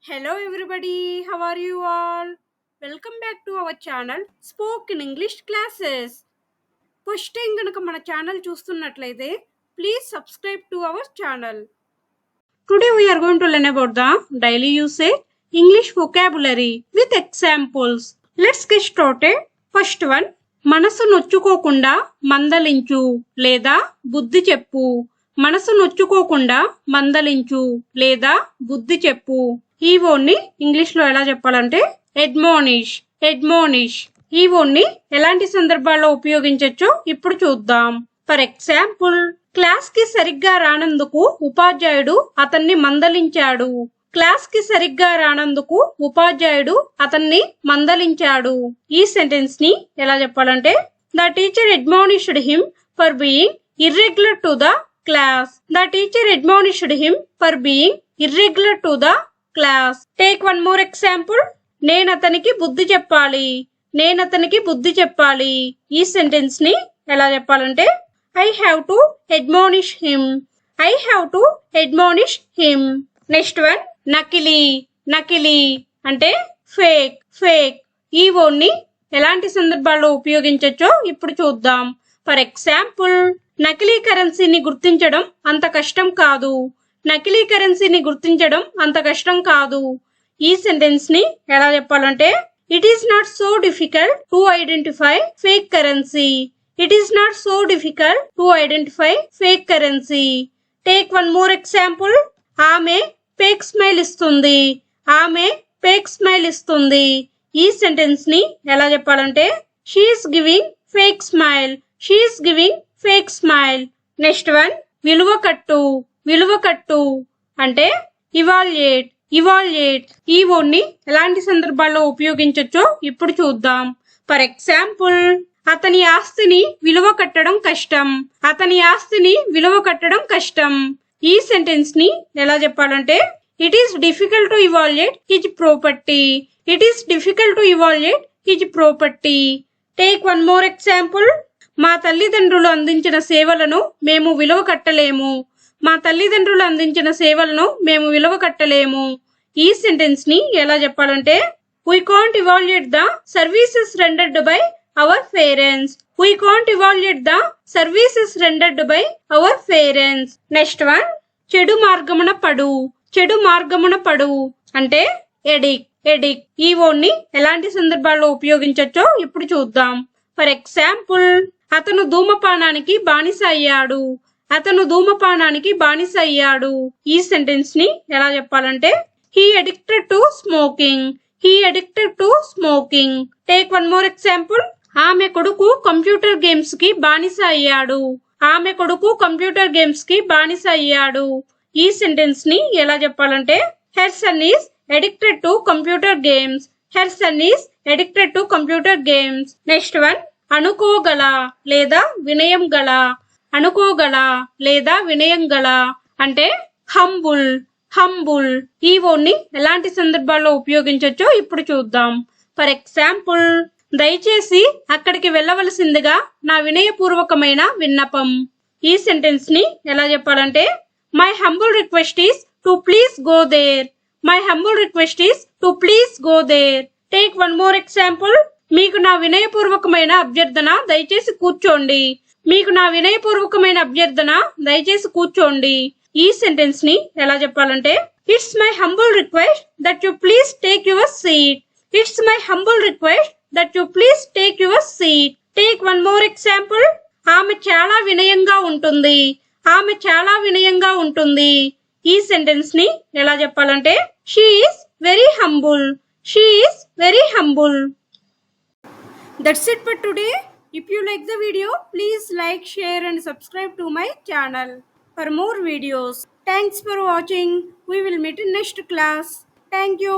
Hello everybody, how are you all? Welcome back to our channel Spoken English Classes. First time కనుక మన channel చూస్తున్నట్లయితే please subscribe to our channel. Today we are going to learn about the daily usage English vocabulary with examples. Let's get started. First one, మనసు నొచ్చుకోకుండా మందలించు లేదా బుద్ధి చెప్పు. మనసు నొచ్చుకోకుండా మందలించు లేదా బుద్ధి చెప్పు. ఈ వర్డ్ని ఇంగ్లీష్ లో ఎలా చెప్పాలంటే అడ్మానిష్. ఈ వర్డ్ని ఎలాంటి సందర్భాల్లో ఉపయోగించొచ్చో ఇప్పుడు చూద్దాం. ఫర్ ఎగ్జాంపుల్, క్లాస్ కి సరిగ్గా రానందుకు ఉపాధ్యాయుడు అతన్ని మందలించాడు. ఈ సెంటెన్స్ ని ఎలా చెప్పాలంటే the teacher admonished him for being irregular to the class. Take one more example. నేనతనికి బుద్ధి చెప్పాలి. ఈ సెంటెన్స్ ని ఎలా చెప్పాలంటే I have to admonish him. Next one, నకిలీ అంటే ఫేక్. ఈ వర్డ్ ని ఎలాంటి సందర్భాల్లో ఉపయోగించొచ్చో ఇప్పుడు చూద్దాం. ఫర్ ఎగ్జాంపుల్, నకిలీ కరెన్సీని గుర్తించడం అంత కష్టం కాదు. ఈ సెంటెన్స్ ని ఎలా చెప్పాలంటే it is not so difficult to identify fake currency. Take one more example. ఆమె ఫేక్ స్మైల్ ఇస్తుంది. ఈ సెంటెన్స్ ని ఎలా చెప్పాలంటే she is giving fake smile. Next one, విలువ కట్టు అంటే ఇవాల్యుయేట్. ఈ వర్డ్ ని ఎలాంటి సందర్భాల్లో ఉపయోగించొచ్చో ఇప్పుడు చూద్దాం. ఫర్ ఎగ్జాంపుల్, అతని ఆస్తిని విలువ కట్టడం కష్టం. ఈ సెంటెన్స్ ని ఎలా చెప్పాలంటే it is difficult to evaluate his property. Take one more example. మా తల్లిదండ్రులు అందించిన సేవలను మేము విలువ కట్టలేము. ఈ సెంటెన్స్ ని ఎలా చెప్పాలంటే we can't evaluate the services rendered by our parents. Next one, చెడు మార్గమున పడు అంటే ఎడిక్. ఈ వర్డ్ ని ఎలాంటి సందర్భాల్లో ఉపయోగించొచ్చో ఇప్పుడు చూద్దాం. ఫర్ ఎగ్జాంపుల్, అతను ధూమపానానికి బానిస అయ్యాడు. ఈ సెంటెన్స్ ని ఎలా చెప్పాలంటే he addicted to smoking. Take one more example. ఆమె కొడుకు కంప్యూటర్ గేమ్స్ కి బానిస అయ్యాడు. ఈ సెంటెన్స్ ని ఎలా చెప్పాలంటే her son is addicted to computer games. Next one, అనుకోగల లేదా వినయం గల అంటే హంబుల్. ఈ వర్డ్ ని ఎలాంటి సందర్భాల్లో ఉపయోగించొచ్చో ఇప్పుడు చూద్దాం. ఫర్ ఎగ్జాంపుల్, దయచేసి అక్కడికి వెళ్ళవలసిందిగా నా వినయపూర్వకమైన విన్నపం. ఈ సెంటెన్స్ ని ఎలా చెప్పాలంటే my humble request is to please go there. Take one more example. మీకు నా వినయపూర్వకమైన అభ్యర్థన దయచేసి కూర్చోండి. ఈ సెంటెన్స్ ని ఎలా చెప్పాలంటే it's my humble request that you please take your seat. Take one more example. ఆమె చాలా వినయంగా ఉంటుంది. ఈ సెంటెన్స్ ని ఎలా చెప్పాలంటే she is very humble. That's it for today. If you like the video, please like, share and subscribe to my channel for more videos. Thanks for watching. We will meet in next class. Thank you.